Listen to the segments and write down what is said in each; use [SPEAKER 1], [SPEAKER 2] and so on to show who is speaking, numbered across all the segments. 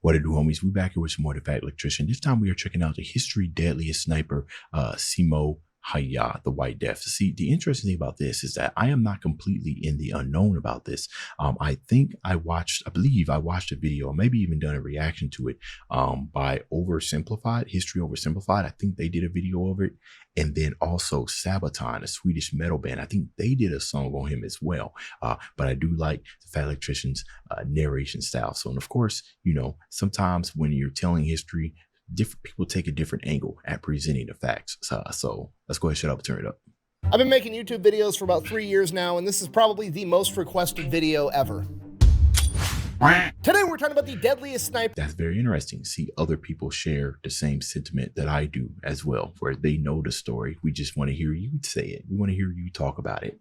[SPEAKER 1] What it do, homies? We back here with some more The Fat Electrician. This time we are checking out the history deadliest sniper, Simo Häyhä, the White Death. See, the interesting thing about this is that I am not completely in the unknown about this. I believe I watched a video, or maybe even done a reaction to it by History Oversimplified. I think they did a video of it. And then also Sabaton, a Swedish metal band. I think they did a song on him as well. But I do like the Fat Electrician's narration style. So, and of course, you know, sometimes when you're telling history, different people take a different angle at presenting the facts. So let's go ahead and shut up and turn it up.
[SPEAKER 2] I've been making YouTube videos for about 3 years now, and this is probably the most requested video ever. Today we're talking about the deadliest sniper.
[SPEAKER 1] That's very interesting. See, other people share the same sentiment that I do as well, where they know the story. We just want to hear you say it. We want to hear you talk about it.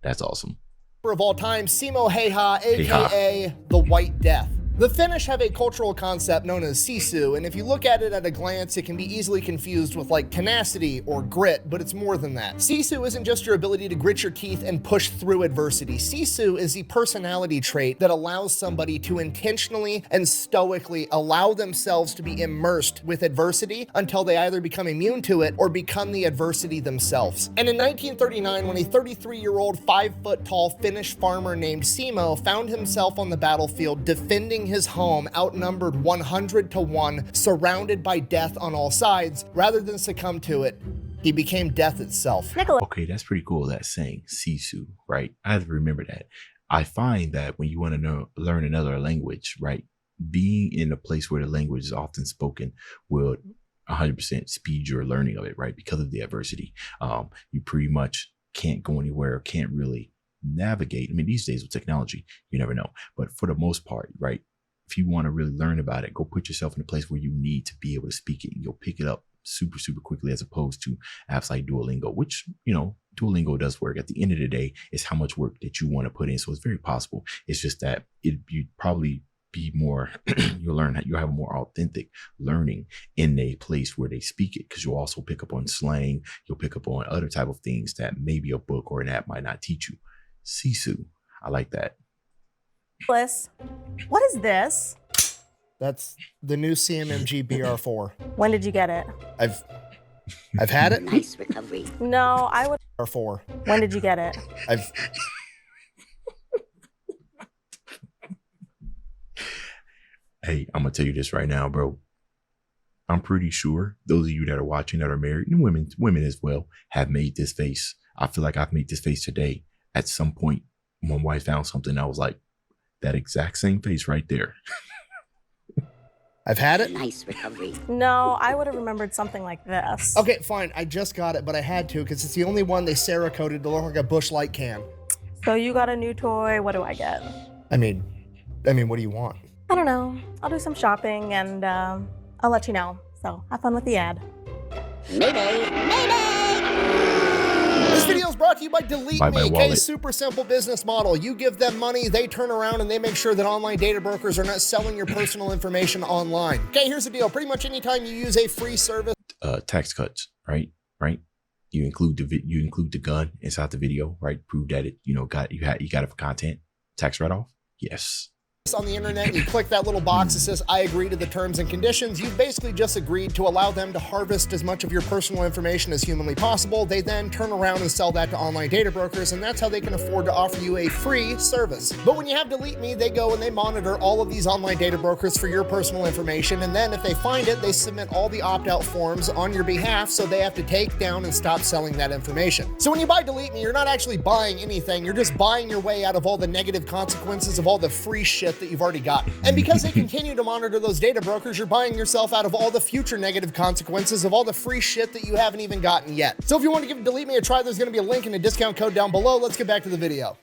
[SPEAKER 1] That's awesome.
[SPEAKER 2] Of all time, Simo Häyhä, aka the White Death. The Finnish have a cultural concept known as sisu, and if you look at it at a glance, it can be easily confused with like tenacity or grit, but it's more than that. Sisu isn't just your ability to grit your teeth and push through adversity. Sisu is the personality trait that allows somebody to intentionally and stoically allow themselves to be immersed with adversity until they either become immune to it or become the adversity themselves. And in 1939, when a 33-year-old, 5-foot-tall Finnish farmer named Simo found himself on the battlefield defending his home, outnumbered 100-1, surrounded by death on all sides, rather than succumb to it, he became death itself.
[SPEAKER 1] Okay, that's pretty cool, that saying, sisu, right? I have to remember that. I find that when you want to learn another language, right, being in a place where the language is often spoken will 100% speed your learning of it, right? Because of the adversity. You pretty much can't go anywhere, can't really navigate. I mean, these days with technology, you never know. But for the most part, right, if you want to really learn about it, go put yourself in a place where you need to be able to speak it, and you'll pick it up super, super quickly, as opposed to apps like Duolingo, which, you know, Duolingo does work. At the end of the day, it's how much work that you want to put in. So it's very possible. It's just that you'd probably be more, you'll have a more authentic learning in a place where they speak it, because you'll also pick up on slang. You'll pick up on other type of things that maybe a book or an app might not teach you. Sisu, I like that.
[SPEAKER 3] Bliss, what is this?
[SPEAKER 2] That's the new CMMG BR4.
[SPEAKER 3] When did you get it?
[SPEAKER 2] I've had it.
[SPEAKER 4] Nice recovery.
[SPEAKER 3] No, I would.
[SPEAKER 2] BR4.
[SPEAKER 3] When did you get it?
[SPEAKER 1] Hey, I'm gonna tell you this right now, bro. I'm pretty sure those of you that are watching that are married, and women as well, have made this face. I feel like I've made this face today. At some point, my wife found something, I was like, that exact same face right there.
[SPEAKER 2] I've had it.
[SPEAKER 4] Nice recovery.
[SPEAKER 3] No, I would have remembered something like this.
[SPEAKER 2] Okay, fine. I just got it, but I had to because it's the only one they Cerakoted to look like a Busch Light can.
[SPEAKER 3] So you got a new toy. What do I get?
[SPEAKER 2] I mean, what do you want?
[SPEAKER 3] I don't know. I'll do some shopping and I'll let you know. So have fun with the ad.
[SPEAKER 4] Mayday! Mayday!
[SPEAKER 2] This video is brought to you by Delete
[SPEAKER 1] By my
[SPEAKER 2] Me, a
[SPEAKER 1] wallet.
[SPEAKER 2] super simple business model. You give them money, they turn around and they make sure that online data brokers are not selling your personal information online. Okay, here's the deal. Pretty much anytime you use a free service,
[SPEAKER 1] Tax cuts, right? You include the gun inside the video, right? Prove that it, you got it for content. Tax write-off. Yes.
[SPEAKER 2] on the internet and you click that little box that says I agree to the terms and conditions, you basically just agreed to allow them to harvest as much of your personal information as humanly possible. They then turn around and sell that to online data brokers, and that's how they can afford to offer you a free service. But when you have Delete Me, they go and they monitor all of these online data brokers for your personal information, and then if they find it, they submit all the opt-out forms on your behalf, so they have to take down and stop selling that information. So when you buy Delete Me, you're not actually buying anything, you're just buying your way out of all the negative consequences of all the free shit that you've already got. And because they continue to monitor those data brokers, you're buying yourself out of all the future negative consequences of all the free shit that you haven't even gotten yet. So if you want to give Delete Me a try, there's going to be a link and a discount code down below. Let's get back to the video.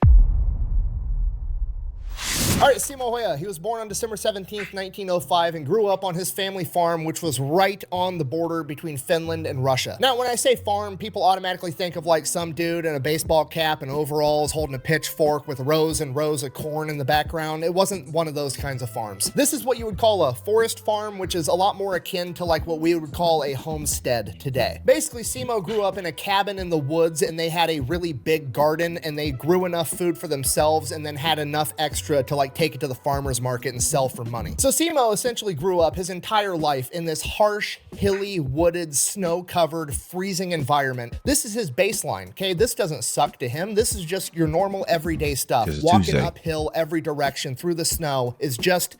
[SPEAKER 2] All right, Simo Häyhä, he was born on December 17th, 1905 and grew up on his family farm, which was right on the border between Finland and Russia. Now, when I say farm, people automatically think of like some dude in a baseball cap and overalls holding a pitchfork with rows and rows of corn in the background. It wasn't one of those kinds of farms. This is what you would call a forest farm, which is a lot more akin to like what we would call a homestead today. Basically, Simo grew up in a cabin in the woods and they had a really big garden and they grew enough food for themselves and then had enough extra to like he'd take it to the farmer's market and sell for money. So Simo essentially grew up his entire life in this harsh, hilly, wooded, snow-covered, freezing environment. This is his baseline, okay? This doesn't suck to him. This is just your normal everyday stuff. Walking uphill every direction through the snow is just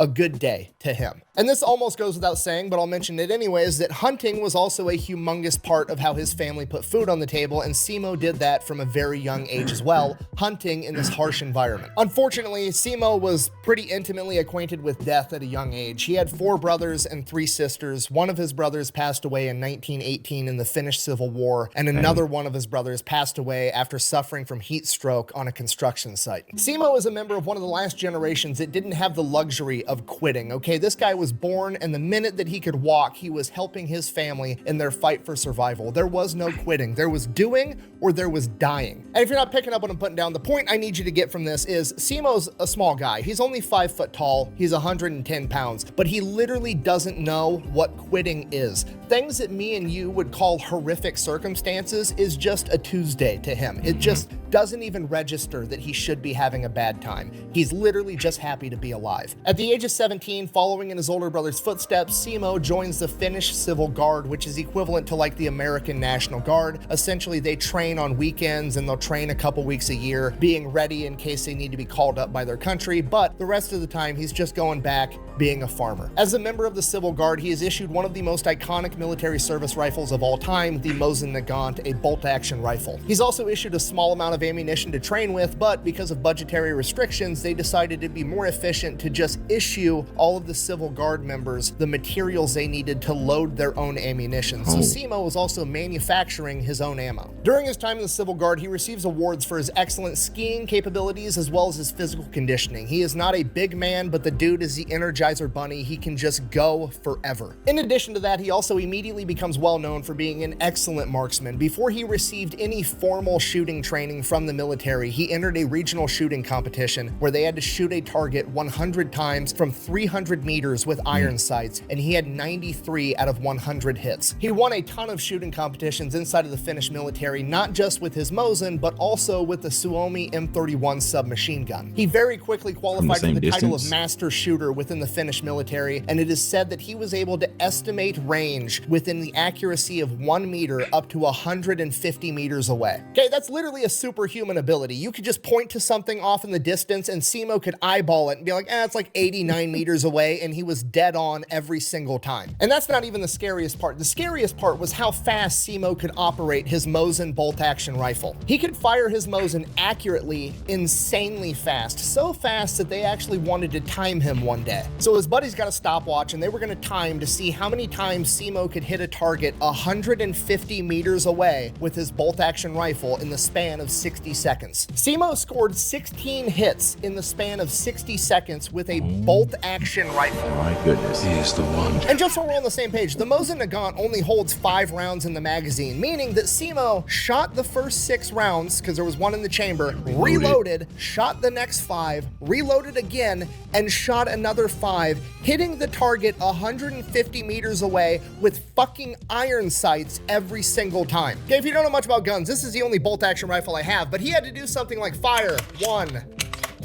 [SPEAKER 2] a good day to him. And this almost goes without saying, but I'll mention it anyways, that hunting was also a humongous part of how his family put food on the table, and Simo did that from a very young age as well, hunting in this harsh environment. Unfortunately, Simo was pretty intimately acquainted with death at a young age. He had 4 brothers and 3 sisters. One of his brothers passed away in 1918 in the Finnish Civil War, and another one of his brothers passed away after suffering from heat stroke on a construction site. Simo is a member of one of the last generations that didn't have the luxury of quitting, okay? This guy was born, and the minute that he could walk, he was helping his family in their fight for survival. There was no quitting. There was doing or there was dying. And if you're not picking up what I'm putting down, the point I need you to get from this is Simo's a small guy. He's only 5 foot tall. He's 110 pounds, but he literally doesn't know what quitting is. Things that me and you would call horrific circumstances is just a Tuesday to him. It just doesn't even register that he should be having a bad time. He's literally just happy to be alive. At the age of 17, following in his older brother's footsteps, Simo joins the Finnish Civil Guard, which is equivalent to like the American National Guard. Essentially, they train on weekends and they'll train a couple weeks a year, being ready in case they need to be called up by their country, but the rest of the time, he's just going back being a farmer. As a member of the Civil Guard, he is issued one of the most iconic military service rifles of all time, the Mosin Nagant, a bolt-action rifle. He's also issued a small amount of ammunition to train with, but because of budgetary restrictions, they decided it'd be more efficient to just issue all of the Civil Guard members the materials they needed to load their own ammunition. So Simo was also manufacturing his own ammo. During his time in the Civil Guard, he receives awards for his excellent skiing capabilities as well as his physical conditioning. He is not a big man, but the dude is the Energizer Bunny. He can just go forever. In addition to that, he also immediately becomes well known for being an excellent marksman. Before he received any formal shooting training from the military, he entered a regional shooting competition where they had to shoot a target 100 times from 300 meters with iron sights, and he had 93 out of 100 hits. He won a ton of shooting competitions inside of the Finnish military, not just with his Mosin, but also with the Suomi M31 submachine gun. He very quickly qualified for the title of master shooter within the Finnish military, and it is said that he was able to estimate range within the accuracy of 1 meter up to 150 meters away. Okay, that's literally a superhuman ability. You could just point to something off in the distance and Simo could eyeball it and be like, it's like 89 meters away, and he was dead on every single time. And that's not even the scariest part. The scariest part was how fast Simo could operate his Mosin bolt-action rifle. He could fire his Mosin accurately, insanely fast, so fast that they actually wanted to time him one day. So his buddies got a stopwatch and they were gonna time to see how many times Simo could hit a target 150 meters away with his bolt-action rifle in the span of 60 seconds. Simo scored 16 hits in the span of 60 seconds with a bolt-action rifle.
[SPEAKER 1] My goodness, he is the one.
[SPEAKER 2] And just so we're on the same page, the Mosin Nagant only holds 5 rounds in the magazine, meaning that Simo shot the first 6 rounds, because there was one in the chamber, reloaded, shot the next 5, reloaded again, and shot another 5, hitting the target 150 meters away with fucking iron sights every single time. Okay, if you don't know much about guns, this is the only bolt-action rifle I have, but he had to do something like fire 1,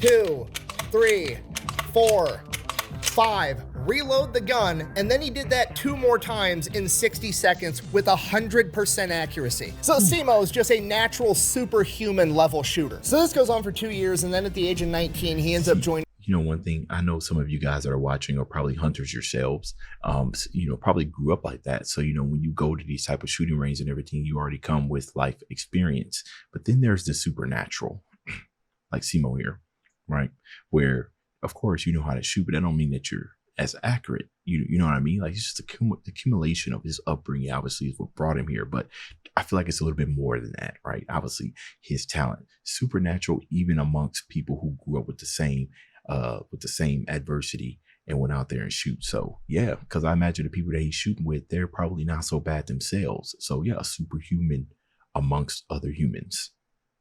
[SPEAKER 2] 2, 3, 4, 5, reload the gun, and then he did that 2 more times in 60 seconds with 100% accuracy. So Simo is just a natural superhuman level shooter. So this goes on for 2 years, and then at the age of 19, he ends up joining.
[SPEAKER 1] You know, one thing, I know some of you guys that are watching are probably hunters yourselves, probably grew up like that. So, when you go to these type of shooting ranges and everything, you already come with life experience. But then there's the supernatural, like Simo here, right? Where, of course, you know how to shoot, but that don't mean that you're as accurate. You know what I mean? Like, it's just the accumulation of his upbringing, obviously, is what brought him here. But I feel like it's a little bit more than that, right? Obviously, his talent, supernatural, even amongst people who grew up with the same adversity and went out there and shoot. So yeah, because I imagine the people that he's shooting with, they're probably not so bad themselves. So yeah, superhuman amongst other humans.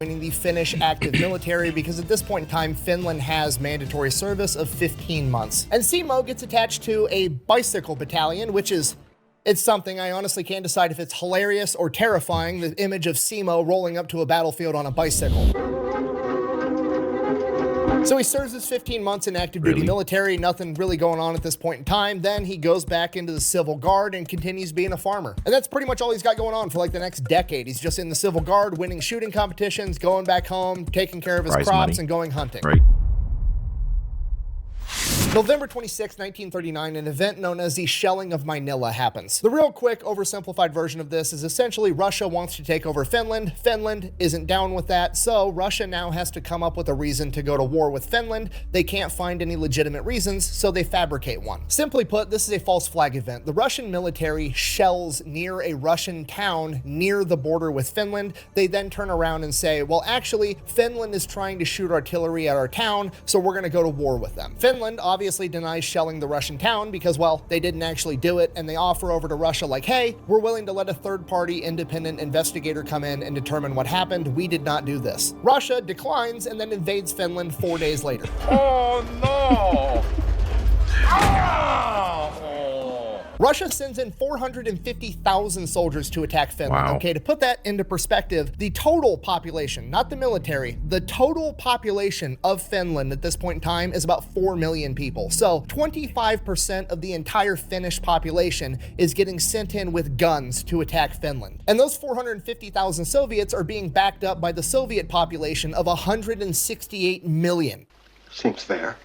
[SPEAKER 2] Joining the Finnish active military, because at this point in time, Finland has mandatory service of 15 months. And Simo gets attached to a bicycle battalion, which is, it's something I honestly can't decide if it's hilarious or terrifying, the image of Simo rolling up to a battlefield on a bicycle. So he serves his 15 months in active duty military, nothing really going on at this point in time. Then he goes back into the Civil Guard and continues being a farmer. And that's pretty much all he's got going on for like the next decade. He's just in the Civil Guard, winning shooting competitions, going back home, taking care of his crops, and going hunting.
[SPEAKER 1] Right.
[SPEAKER 2] November 26, 1939, an event known as the Shelling of Manila happens. The real quick, oversimplified version of this is essentially Russia wants to take over Finland. Finland isn't down with that, so Russia now has to come up with a reason to go to war with Finland. They can't find any legitimate reasons, so they fabricate one. Simply put, this is a false flag event. The Russian military shells near a Russian town near the border with Finland. They then turn around and say, well, actually, Finland is trying to shoot artillery at our town, so we're going to go to war with them. Finland obviously denies shelling the Russian town because, well, they didn't actually do it, and they offer over to Russia like, hey, we're willing to let a third-party independent investigator come in and determine what happened. We did not do this. Russia declines and then invades Finland 4 days later.
[SPEAKER 5] Oh no!
[SPEAKER 2] Russia sends in 450,000 soldiers to attack Finland.
[SPEAKER 1] Wow.
[SPEAKER 2] Okay, to put that into perspective, the total population, not the military, the total population of Finland at this point in time is about 4 million people. So 25% of the entire Finnish population is getting sent in with guns to attack Finland. And those 450,000 Soviets are being backed up by the Soviet population of 168 million.
[SPEAKER 6] Seems fair.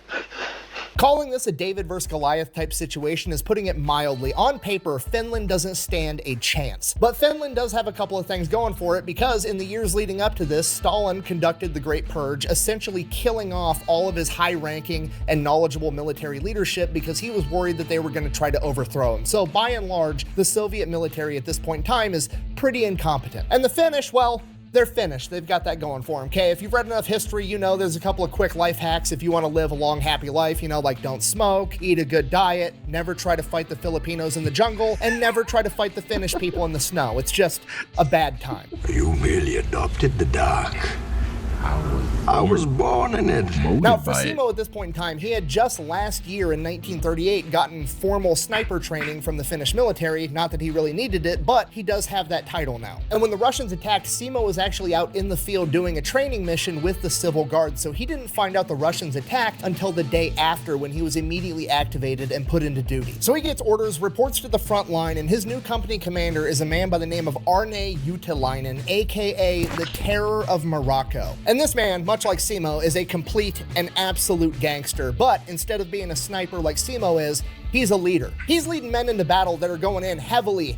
[SPEAKER 2] Calling this a David versus Goliath type situation is putting it mildly. On paper, Finland doesn't stand a chance. But Finland does have a couple of things going for it because in the years leading up to this, Stalin conducted the Great Purge, essentially killing off all of his high-ranking and knowledgeable military leadership because he was worried that they were going to try to overthrow him. So by and large, the Soviet military at this point in time is pretty incompetent. And the Finnish, well, they're Finnish. They've got that going for them, okay? If you've read enough history, you know there's a couple of quick life hacks if you want to live a long, happy life, you know, like don't smoke, eat a good diet, never try to fight the Filipinos in the jungle, and never try to fight the Finnish people in the snow. It's just a bad time.
[SPEAKER 7] You merely adopted the dark. I was born in it.
[SPEAKER 2] Now, for Simo at this point in time, he had just last year in 1938 gotten formal sniper training from the Finnish military. Not that he really needed it, but he does have that title now. And when the Russians attacked, Simo was actually out in the field doing a training mission with the Civil Guard, so he didn't find out the Russians attacked until the day after when he was immediately activated and put into duty. So he gets orders, reports to the front line, and his new company commander is a man by the name of Arne Juutilainen, aka the Terror of Morocco. And this man, much like Simo, is a complete and absolute gangster, but instead of being a sniper like Simo is, he's a leader. He's leading men into battle that are going in heavily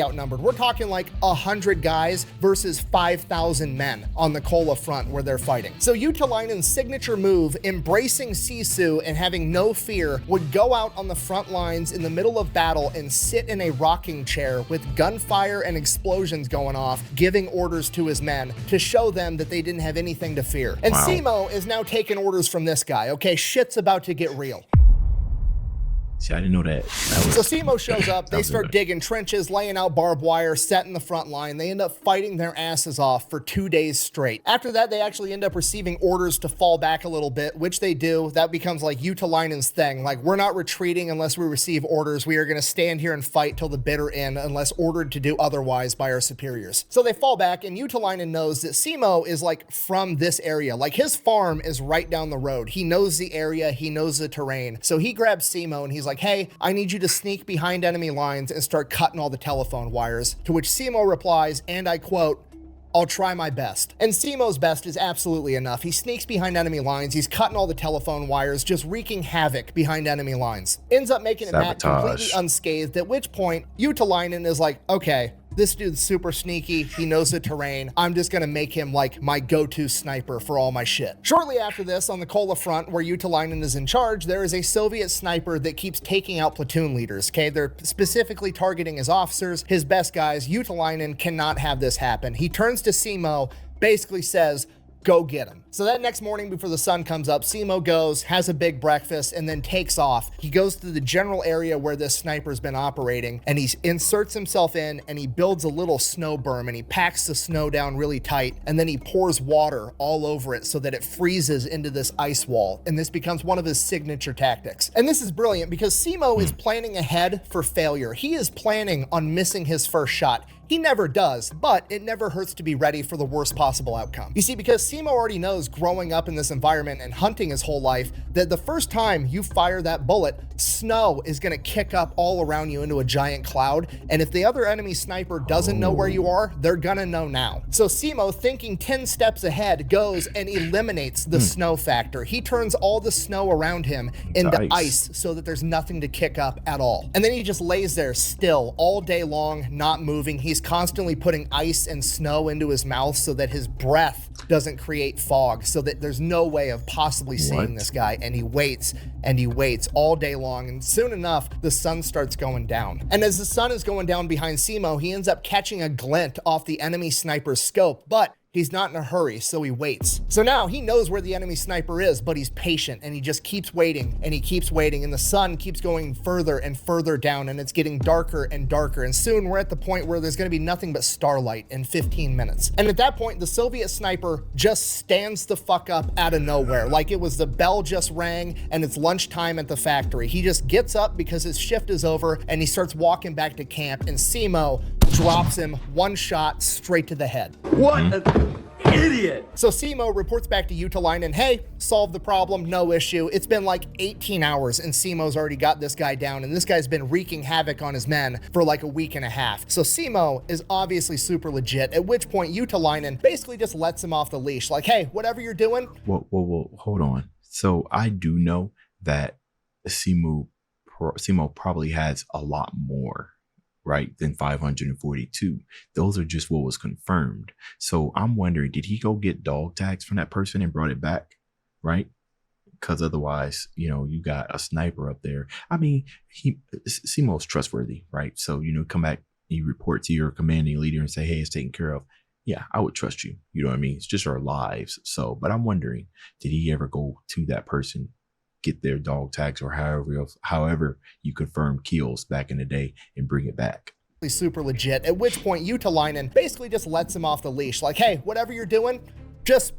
[SPEAKER 2] outnumbered. We're talking like 100 guys versus 5,000 men on the Kola front where they're fighting. So Juutilainen's signature move, embracing Sisu and having no fear, would go out on the front lines in the middle of battle and sit in a rocking chair with gunfire and explosions going off, giving orders to his men to show them that they didn't have anything to fear. And
[SPEAKER 1] Wow.
[SPEAKER 2] Simo is now taking orders from this guy. Okay, shit's about to get real.
[SPEAKER 1] See, I didn't know that.
[SPEAKER 2] So Simo shows up, they start digging trenches, laying out barbed wire, setting the front line. They end up fighting their asses off for 2 days straight. After that, they actually end up receiving orders to fall back a little bit, which they do. That becomes like Juutilainen's thing. Like, we're not retreating unless we receive orders. We are going to stand here and fight till the bitter end unless ordered to do otherwise by our superiors. So they fall back, and Juutilainen knows that Simo is like from this area. Like, his farm is right down the road. He knows the area, he knows the terrain. So he grabs Simo and he's like, hey, I need you to sneak behind enemy lines and start cutting all the telephone wires. To which Simo replies, and I quote, I'll try my best. And Simo's best is absolutely enough. He sneaks behind enemy lines, he's cutting all the telephone wires, just wreaking havoc behind enemy lines. Ends up making it back completely unscathed, at which point Juutilainen is like, okay, this dude's super sneaky, he knows the terrain, I'm just gonna make him like my go-to sniper for all my shit. Shortly after this, on the Kola front, where Juutilainen is in charge, there is a Soviet sniper that keeps taking out platoon leaders, okay? They're specifically targeting his officers, his best guys. Juutilainen cannot have this happen. He turns to Simo, basically says, go get him. So that next morning before the sun comes up, Simo goes, has a big breakfast, and then takes off. He goes to the general area where this sniper's been operating, and he inserts himself in, and he builds a little snow berm, and he packs the snow down really tight, and then he pours water all over it so that it freezes into this ice wall, and this becomes one of his signature tactics. And this is brilliant because Simo is planning ahead for failure. He is planning on missing his first shot. He never does, but it never hurts to be ready for the worst possible outcome. You see, because Simo already knows knows, growing up in this environment and hunting his whole life, that the first time you fire that bullet, snow is going to kick up all around you into a giant cloud. And if the other enemy sniper doesn't know where you are, they're going to know now. So Simo, thinking 10 steps ahead, goes and eliminates the snow factor. He turns all the snow around him into ice so that there's nothing to kick up at all. And then he just lays there still all day long, not moving. He's constantly putting ice and snow into his mouth so that his breath doesn't create fog, so that there's no way of possibly seeing this guy. And he waits and he waits all day long. And soon enough, the sun starts going down. And as the sun is going down behind Simo, he ends up catching a glint off the enemy sniper's scope, but he's not in a hurry, so he waits. So now he knows where the enemy sniper is, but he's patient and he just keeps waiting and he keeps waiting, and the sun keeps going further and further down, and it's getting darker and darker. And soon we're at the point where there's gonna be nothing but starlight in 15 minutes. And at that point, the Soviet sniper just stands the fuck up out of nowhere, like it was the bell just rang and it's lunchtime at the factory. He just gets up because his shift is over and he starts walking back to camp, and Simo drops him one shot straight to the head.
[SPEAKER 5] What an idiot!
[SPEAKER 2] So Simo reports back to Utalainen, hey, solved the problem, no issue. It's been like 18 hours and Simo's already got this guy down, and this guy's been wreaking havoc on his men for like a week and a half. So Simo is obviously super legit, at which point Utalainen basically just lets him off the leash, like, hey, whatever you're doing.
[SPEAKER 1] Whoa, hold on. So I do know that Simo probably has a lot more, right, than 542. Those are just what was confirmed. So I'm wondering, did he go get dog tags from that person and brought it back, right? Because otherwise, you got a sniper up there. I mean, Simo's trustworthy, right? So, come back, you report to your commanding leader and say, hey, it's taken care of. Yeah, I would trust you. You know what I mean? It's just our lives. So, but I'm wondering, did he ever go to that person, get their dog tags, or however you confirm kills back in the day, and bring it back?
[SPEAKER 2] Super legit, at which point Utalainen basically just lets him off the leash, like, hey, whatever you're doing, just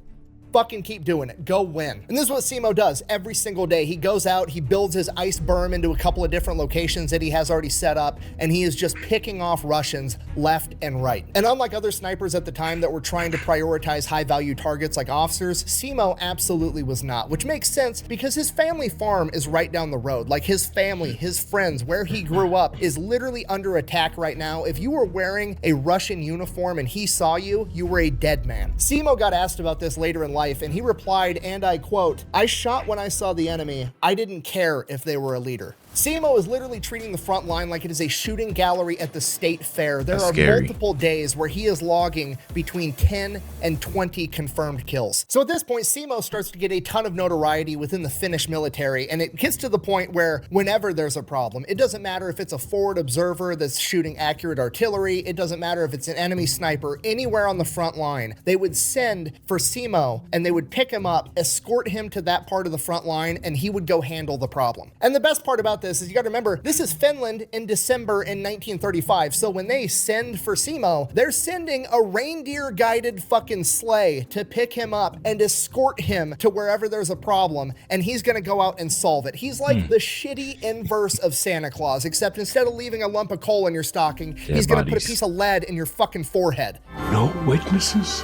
[SPEAKER 2] fucking keep doing it. Go win. And this is what Simo does every single day. He goes out, he builds his ice berm into a couple of different locations that he has already set up, and he is just picking off Russians left and right. And unlike other snipers at the time that were trying to prioritize high-value targets like officers, Simo absolutely was not, which makes sense because his family farm is right down the road. Like, his family, his friends, where he grew up is literally under attack right now. If you were wearing a Russian uniform and he saw you, you were a dead man. Simo got asked about this later in life, and he replied, and I quote, I shot when I saw the enemy. I didn't care if they were a leader. Simo is literally treating the front line like it is a shooting gallery at the state fair. There are multiple days where he is logging between 10 and 20 confirmed kills. So at this point, Simo starts to get a ton of notoriety within the Finnish military, and it gets to the point where whenever there's a problem, it doesn't matter if it's a forward observer that's shooting accurate artillery, it doesn't matter if it's an enemy sniper, anywhere on the front line, they would send for Simo and they would pick him up, escort him to that part of the front line, and he would go handle the problem. And the best part about this is, you got to remember, this is Finland in December in 1935. So when they send for Simo, they're sending a reindeer-guided fucking sleigh to pick him up and escort him to wherever there's a problem, and he's going to go out and solve it. He's like the shitty inverse of Santa Claus, except instead of leaving a lump of coal in your stocking, he's going to put a piece of lead in your fucking forehead.
[SPEAKER 7] No witnesses?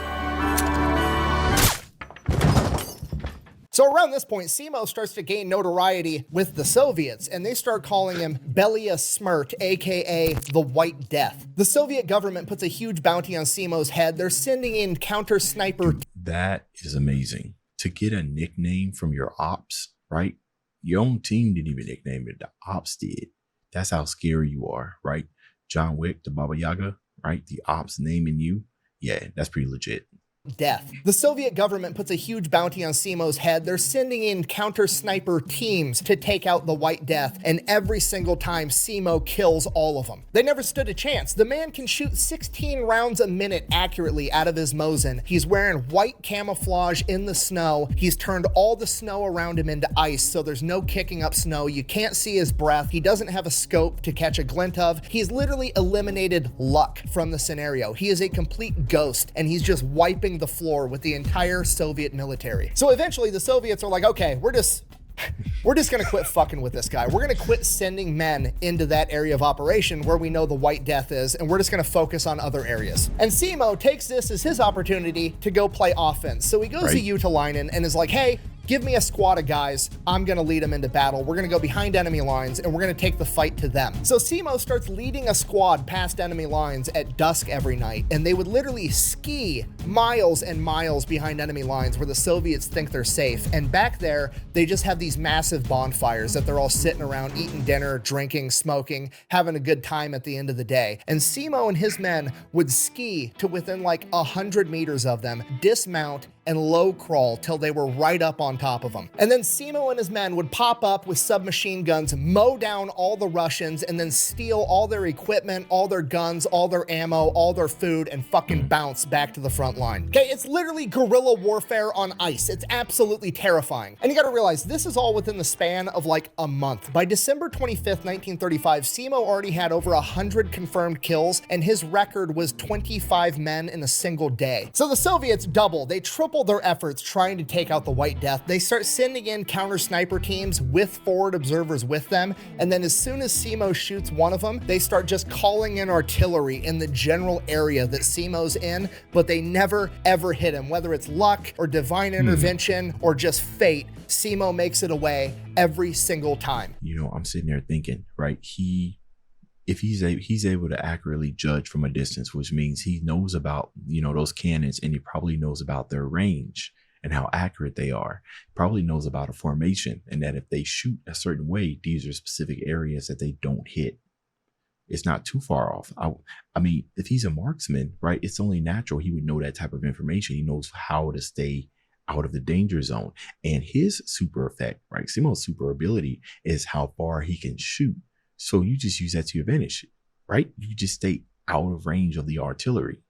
[SPEAKER 2] So around this point, Simo starts to gain notoriety with the Soviets, and they start calling him Belia Smirt, aka the White Death. The Soviet government puts a huge bounty on Simo's head. They're sending in counter sniper.
[SPEAKER 1] That is amazing. To get a nickname from your ops, right? Your own team didn't even nickname it. The ops did. That's how scary you are, right? John Wick, the Baba Yaga, right? The ops naming you. Yeah, that's pretty legit.
[SPEAKER 2] Death. The Soviet government puts a huge bounty on Simo's head. They're sending in counter sniper teams to take out the White Death, and every single time Simo kills all of them. They never stood a chance. The man can shoot 16 rounds a minute accurately out of his Mosin. He's wearing white camouflage in the snow. He's turned all the snow around him into ice, so there's no kicking up snow. You can't see his breath. He doesn't have a scope to catch a glint of. He's literally eliminated luck from the scenario. He is a complete ghost, and he's just wiping the floor with the entire Soviet military. So eventually the Soviets are like, okay, we're just We're just going to quit fucking with this guy. We're going to quit sending men into that area of operation where we know the White Death is, and we're just going to focus on other areas. And Simo takes this as his opportunity to go play offense. So he goes to Utalainen and is like, hey, give me a squad of guys. I'm going to lead them into battle. We're going to go behind enemy lines and we're going to take the fight to them. So Simo starts leading a squad past enemy lines at dusk every night, and they would literally ski miles and miles behind enemy lines where the Soviets think they're safe. And back there, they just have these massive bonfires that they're all sitting around eating dinner, drinking, smoking, having a good time at the end of the day. And Simo and his men would ski to within like 100 meters of them, dismount, and low crawl till they were right up on top of them. And then Simo and his men would pop up with submachine guns, mow down all the Russians, and then steal all their equipment, all their guns, all their ammo, all their food, and fucking bounce back to the front line. Okay, it's literally guerrilla warfare on ice. It's absolutely terrifying. And you gotta realize, this is all within the span of like a month. By December 25th, 1935, Simo already had over 100 confirmed kills, and his record was 25 men in a single day. So the Soviets double, they triple their efforts trying to take out the White Death. They start sending in counter sniper teams with forward observers with them, and then as soon as Simo shoots one of them, they start just calling in artillery in the general area that Simo's in, but they never ever hit him. Whether it's luck or divine intervention or just fate, Simo makes it away every single time.
[SPEAKER 1] You know, I'm sitting there thinking, right? If he's able to accurately judge from a distance, which means he knows about, you know, those cannons, and he probably knows about their range and how accurate they are. Probably knows about a formation, and that if they shoot a certain way, these are specific areas that they don't hit. It's not too far off. I mean, if he's a marksman, right, it's only natural he would know that type of information. He knows how to stay out of the danger zone. And his super effect, right, Simo's super ability is how far he can shoot. So you just use that to your advantage, right? You just stay out of range of the artillery.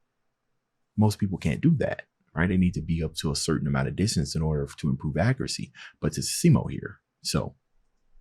[SPEAKER 1] Most people can't do that, right? They need to be up to a certain amount of distance in order to improve accuracy. But it's Simo here. So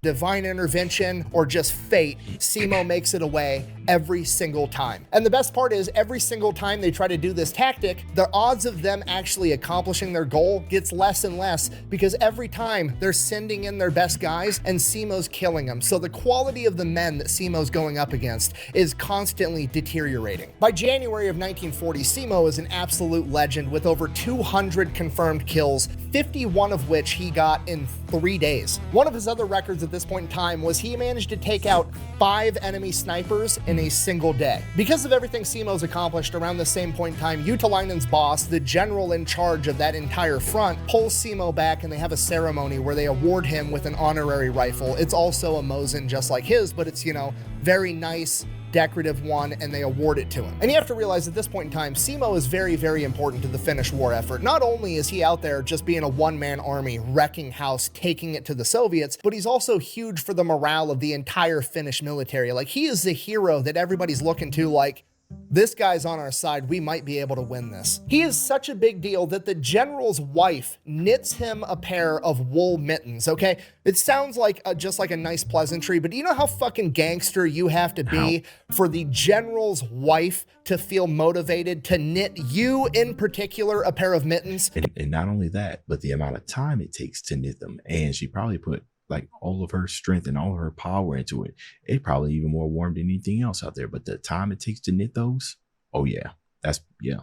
[SPEAKER 2] divine intervention or just fate, Simo makes it away every single time. And the best part is, every single time they try to do this tactic, the odds of them actually accomplishing their goal gets less and less, because every time they're sending in their best guys and Simo's killing them. So the quality of the men that Simo's going up against is constantly deteriorating. By January of 1940, Simo is an absolute legend with over 200 confirmed kills, 51 of which he got in 3 days. One of his other records at this point in time was he managed to take out 5 enemy snipers in a single day. Because of everything Simo's accomplished, around the same point in time, Utalainen's boss, the general in charge of that entire front, pulls Simo back, and they have a ceremony where they award him with an honorary rifle. It's also a Mosin just like his, but it's, you know, very nice, decorative one, and they award it to him. And you have to realize at this point in time, Simo is very, very important to the Finnish war effort. Not only is he out there just being a one-man army, wrecking house, taking it to the Soviets, but he's also huge for the morale of the entire Finnish military. Like, he is the hero that everybody's looking to, like, this guy's on our side, we might be able to win this. He is such a big deal that the general's wife knits him a pair of wool mittens, okay? It sounds like just like a nice pleasantry, but do you know how fucking gangster you have to be for the general's wife to feel motivated to knit you in particular a pair of mittens?
[SPEAKER 1] And not only that, but the amount of time it takes to knit them. And she probably put like all of her strength and all of her power into it. It probably even more warm than anything else out there. But the time it takes to knit those, oh yeah, yeah.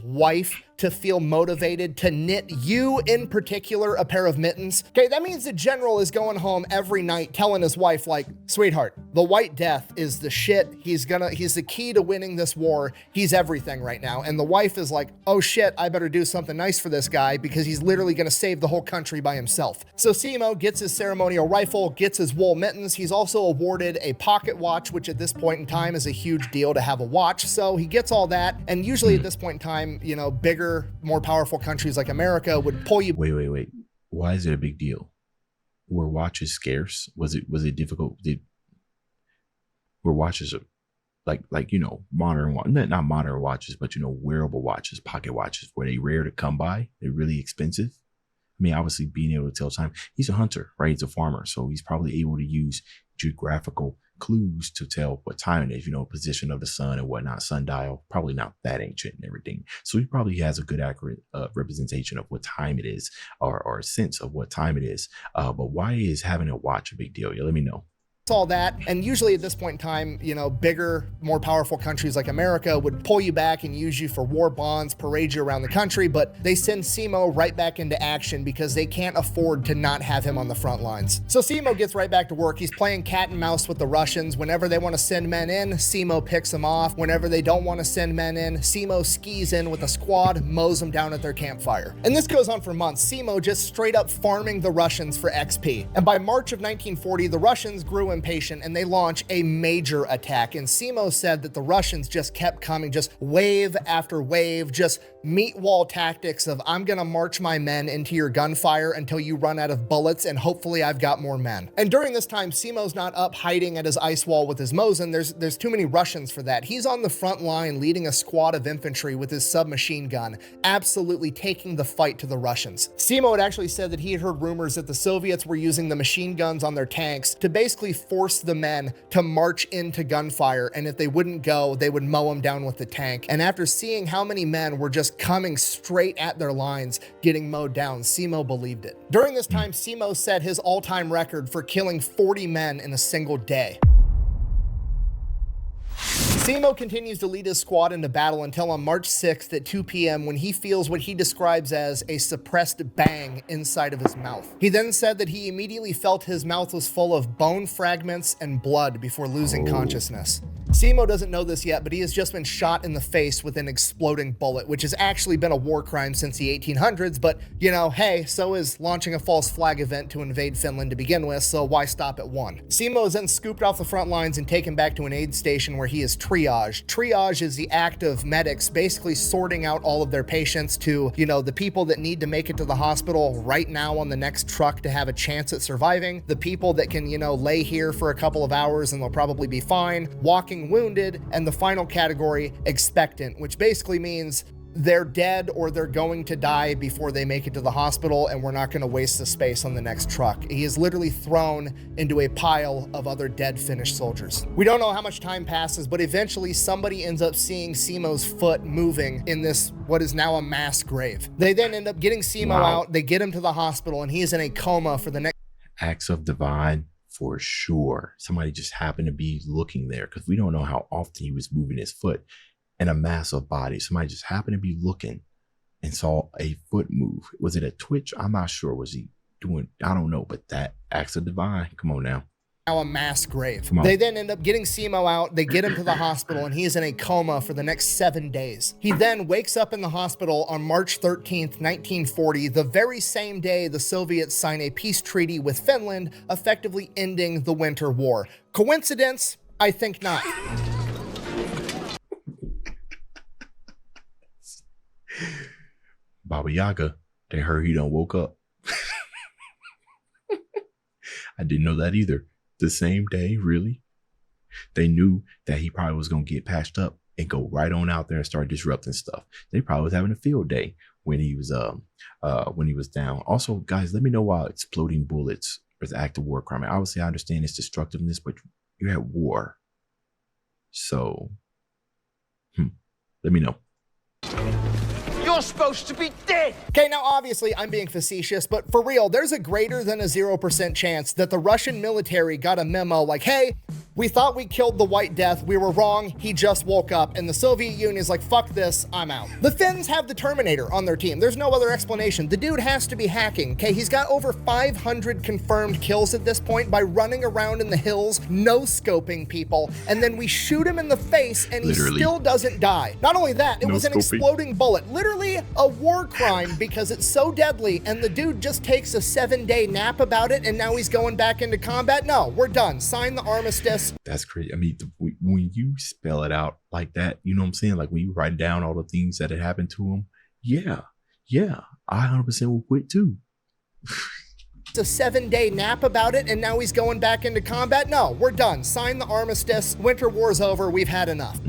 [SPEAKER 2] Wife to feel motivated to knit you in particular a pair of mittens. Okay, that means the general is going home every night telling his wife, like, sweetheart, the White Death is the shit. He's the key to winning this war. He's everything right now. And the wife is like, oh shit, I better do something nice for this guy because he's literally gonna save the whole country by himself. So Simo gets his ceremonial rifle, gets his wool mittens. He's also awarded a pocket watch, which at this point in time is a huge deal to have a watch. So he gets all that. And usually at this point in time, you know, bigger, more powerful countries like America would pull you.
[SPEAKER 1] Wait. Why is it a big deal? Were watches scarce? Was it difficult? Were watches like, you know, not modern watches, but, you know, wearable watches, pocket watches, were they rare to come by? They're really expensive. I mean, obviously being able to tell time. He's a hunter, right? He's a farmer. So he's probably able to use geographical clues to tell what time it is, position of the sun and whatnot, sundial, probably not that ancient and everything. So he probably has a good, accurate representation of what time it is, or a sense of what time it is. But why is having a watch a big deal? Yeah, let me know.
[SPEAKER 2] All that, and usually at this point in time, bigger, more powerful countries like America would pull you back and use you for war bonds, parade you around the country, but they send Simo right back into action because they can't afford to not have him on the front lines. So Simo gets right back to work. He's playing cat and mouse with the Russians. Whenever they want to send men in, Simo picks them off. Whenever they don't want to send men in, Simo skis in with a squad, mows them down at their campfire. And this goes on for months. Simo just straight up farming the Russians for XP. And by March of 1940, the Russians grew impatient and they launch a major attack. And Simo said that the Russians just kept coming, just wave after wave, just meat wall tactics of, I'm gonna march my men into your gunfire until you run out of bullets, and hopefully I've got more men. And during this time, Simo's not up hiding at his ice wall with his Mosin. There's too many Russians for that. He's on the front line leading a squad of infantry with his submachine gun, absolutely taking the fight to the Russians. Simo had actually said that he had heard rumors that the Soviets were using the machine guns on their tanks to basically force the men to march into gunfire, and if they wouldn't go, they would mow them down with the tank. And after seeing how many men were just coming straight at their lines, getting mowed down, Simo believed it. During this time, Simo set his all-time record for killing 40 men in a single day. Simo continues to lead his squad into battle until on March 6th at 2 p.m. when he feels what he describes as a suppressed bang inside of his mouth. He then said that he immediately felt his mouth was full of bone fragments and blood before losing consciousness. Simo doesn't know this yet, but he has just been shot in the face with an exploding bullet, which has actually been a war crime since the 1800s, but hey, so is launching a false flag event to invade Finland to begin with, so why stop at one? Simo is then scooped off the front lines and taken back to an aid station where he is triaged. Triage is the act of medics basically sorting out all of their patients to, the people that need to make it to the hospital right now on the next truck to have a chance at surviving, the people that can, lay here for a couple of hours and they'll probably be fine, walking wounded, and the final category, expectant, which basically means they're dead or they're going to die before they make it to the hospital, and we're not going to waste the space on the next truck. He is literally thrown into a pile of other dead Finnish soldiers. We don't know how much time passes, but eventually somebody ends up seeing Simo's foot moving in this, what is now a mass grave. They then end up getting Simo out, they get him to the hospital, and he is in a coma for the next...
[SPEAKER 1] Acts of divine, for sure. Somebody just happened to be looking there, because we don't know how often he was moving his foot in a mass of bodies. Somebody just happened to be looking and saw a foot move. Was it a twitch? I'm not sure. Was he doing, I don't know, but that acts of divine. Come on now.
[SPEAKER 2] A mass grave. They then end up getting Simo out, they get him to the hospital, and he is in a coma for the next 7 days. He then wakes up in the hospital on March 13th, 1940, the very same day the Soviets sign a peace treaty with Finland, effectively ending the Winter War. Coincidence? I think not.
[SPEAKER 1] Baba Yaga, they heard he done woke up. I didn't know that either. The same day, really? They knew that he probably was going to get patched up and go right on out there and start disrupting stuff. They probably was having a field day when he was down. Also, guys, let me know why exploding bullets is an act of war crime. Obviously, I understand its destructiveness, but you're at war. So, let me know.
[SPEAKER 5] You're supposed to be dead!
[SPEAKER 2] Okay, now obviously I'm being facetious, but for real, there's a greater than a 0% chance that the Russian military got a memo like, hey, we thought we killed the White Death, we were wrong, he just woke up, and the Soviet Union is like, fuck this, I'm out. The Finns have the Terminator on their team. There's no other explanation. The dude has to be hacking, okay? He's got over 500 confirmed kills at this point by running around in the hills, no-scoping people, and then we shoot him in the face and he still doesn't die. Not only that, it was an exploding bullet. Literally a war crime because it's so deadly, and the dude just takes a 7-day nap about it and now he's going back into combat. No, we're done. Sign the armistice.
[SPEAKER 1] That's crazy. I mean, when you spell it out like that, you know what I'm saying? Like when you write down all the things that had happened to him. Yeah, I 100% will quit too.
[SPEAKER 2] It's a 7-day nap about it and now he's going back into combat. No, we're done. Sign the armistice. Winter war's over. We've had enough.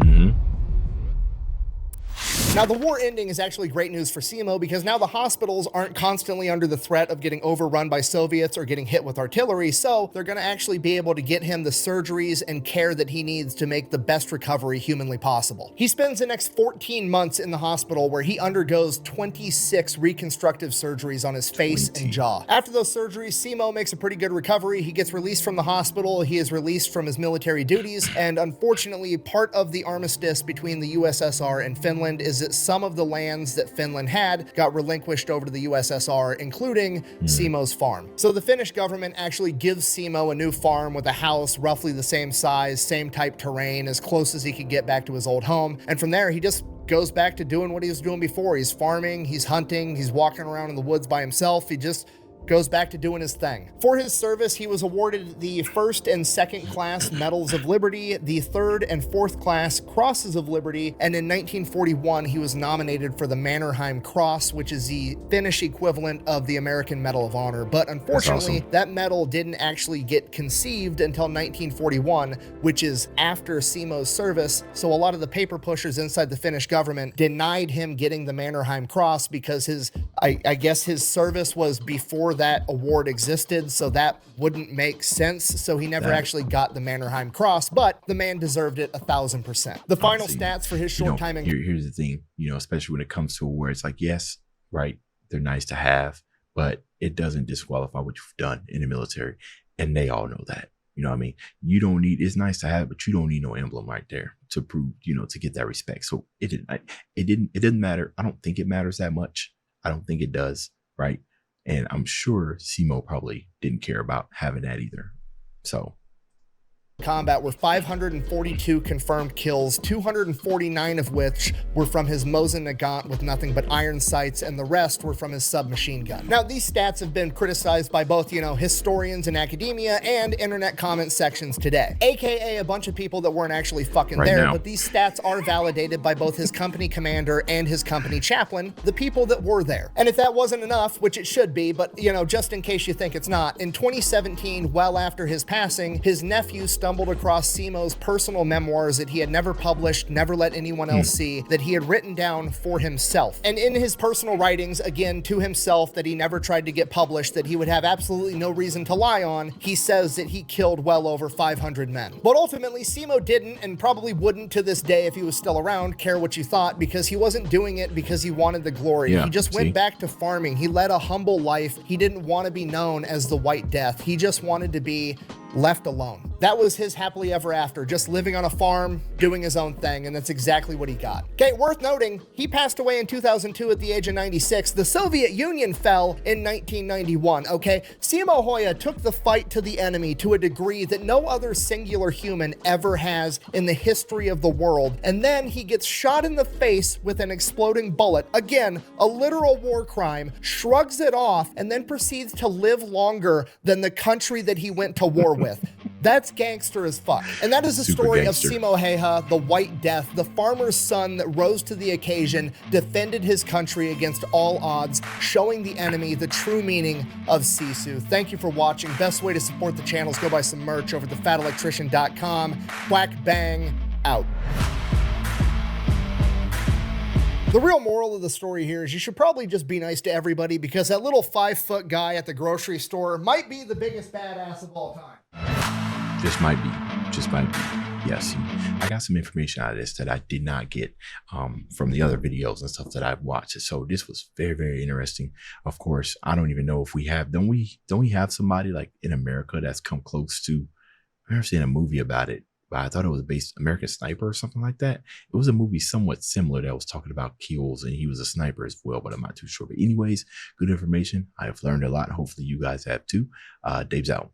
[SPEAKER 2] Now, the war ending is actually great news for Simo because now the hospitals aren't constantly under the threat of getting overrun by Soviets or getting hit with artillery, so they're going to actually be able to get him the surgeries and care that he needs to make the best recovery humanly possible. He spends the next 14 months in the hospital where he undergoes 26 reconstructive surgeries on his face and jaw. After those surgeries, Simo makes a pretty good recovery. He gets released from the hospital, he is released from his military duties, and unfortunately, part of the armistice between the USSR and Finland is that some of the lands that Finland had got relinquished over to the USSR, including Simo's farm. So the Finnish government actually gives Simo a new farm with a house roughly the same size, same type terrain, as close as he could get back to his old home. And from there, he just goes back to doing what he was doing before. He's farming, he's hunting, he's walking around in the woods by himself. He just goes back to doing his thing. For his service, he was awarded the 1st and 2nd class Medals of Liberty, the 3rd and 4th class Crosses of Liberty, and in 1941, he was nominated for the Mannerheim Cross, which is the Finnish equivalent of the American Medal of Honor. But unfortunately, that medal didn't actually get conceived until 1941, which is after Simo's service. So a lot of the paper pushers inside the Finnish government denied him getting the Mannerheim Cross because I guess his service was before that award existed, so that wouldn't make sense. So he never actually got the Mannerheim Cross, but the man deserved it 1,000%. The final stats for his short time in...
[SPEAKER 1] Here's the thing, especially when it comes to a war, it's like, yes, right, they're nice to have, but it doesn't disqualify what you've done in the military, and they all know that. You know what I mean? You don't need, it's nice to have, but you don't need no emblem right there to prove, to get that respect. So it didn't matter. I don't think it matters that much. I don't think it does, right? And I'm sure Simo probably didn't care about having that either. So
[SPEAKER 2] combat were 542 confirmed kills, 249 of which were from his Mosin Nagant with nothing but iron sights, and the rest were from his submachine gun. Now, these stats have been criticized by both, historians in academia and internet comment sections today, aka a bunch of people that weren't actually fucking there, but these stats are validated by both his company commander and his company chaplain, the people that were there. And if that wasn't enough, which it should be, but just in case you think it's not, in 2017, well after his passing, his nephew stumbled across Simo's personal memoirs that he had never published, never let anyone else see, that he had written down for himself. And in his personal writings, again, to himself, that he never tried to get published, that he would have absolutely no reason to lie on, he says that he killed well over 500 men. But ultimately, Simo didn't, and probably wouldn't to this day if he was still around, care what you thought, because he wasn't doing it because he wanted the glory. He just went back to farming. He led a humble life. He didn't want to be known as the White Death. He just wanted to be left alone. That was his happily ever after, just living on a farm, doing his own thing, and that's exactly what he got. Okay, worth noting, he passed away in 2002 at the age of 96. The Soviet Union fell in 1991, okay? Simo Häyhä took the fight to the enemy to a degree that no other singular human ever has in the history of the world, and then he gets shot in the face with an exploding bullet, again, a literal war crime, shrugs it off, and then proceeds to live longer than the country that he went to war with. That's gangster as fuck. And that is the story of Simo Häyhä, the White Death, the farmer's son that rose to the occasion, defended his country against all odds, showing the enemy the true meaning of Sisu. Thank you for watching. Best way to support the channel is go buy some merch over at thefatelectrician.com. Quack bang out. The real moral of the story here is you should probably just be nice to everybody, because that little 5-foot guy at the grocery store might be the biggest badass of all time.
[SPEAKER 1] Just might be. Yes, I got some information out of this that I did not get from the other videos and stuff that I've watched. So this was very, very interesting. Of course, I don't even know if we have, don't we have somebody like in America that's come close to, I've never seen a movie about it, but I thought it was based American Sniper or something like that. It was a movie somewhat similar that was talking about kills, and he was a sniper as well, but I'm not too sure. But anyways, good information. I have learned a lot. Hopefully you guys have too. Dave's out.